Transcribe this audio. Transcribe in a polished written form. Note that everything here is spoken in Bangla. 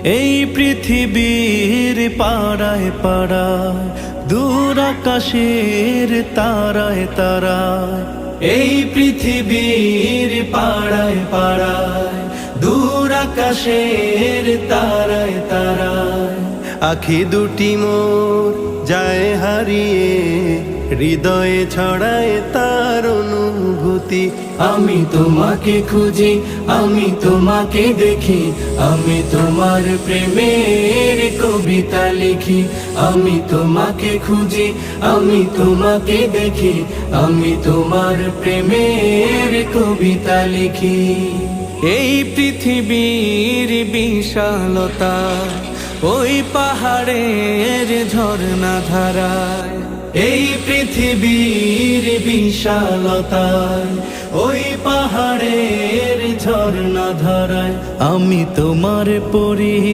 এই পৃথিবীর পাড়ায় পাড়ায়, দূর আকাশের তারায় তারায়। এই পৃথিবীর পাড়ায় পাড়ায়, দূর আকাশের তারায় তারায়। আখি দুটি মোর যায় হারিয়ে, হৃদয়ে ছড়ায় তার অনুভূতি। আমি তোমাকে খুঁজি, আমি তোমাকে দেখি, আমি তোমার প্রেমের কবিতা লিখি। আমি তোমাকে খুঁজি, আমি তোমাকে দেখি, আমি তোমার প্রেমের কবিতা লিখি। এই পৃথিবীর বিশালতা, ওই পাহাড়ের ঝর্ণা ধারায়। এই পৃথিবীর বিশালতায়, ওই পাহাড়ের ঝর্ণা ধারায়। আমি তোমার পরি।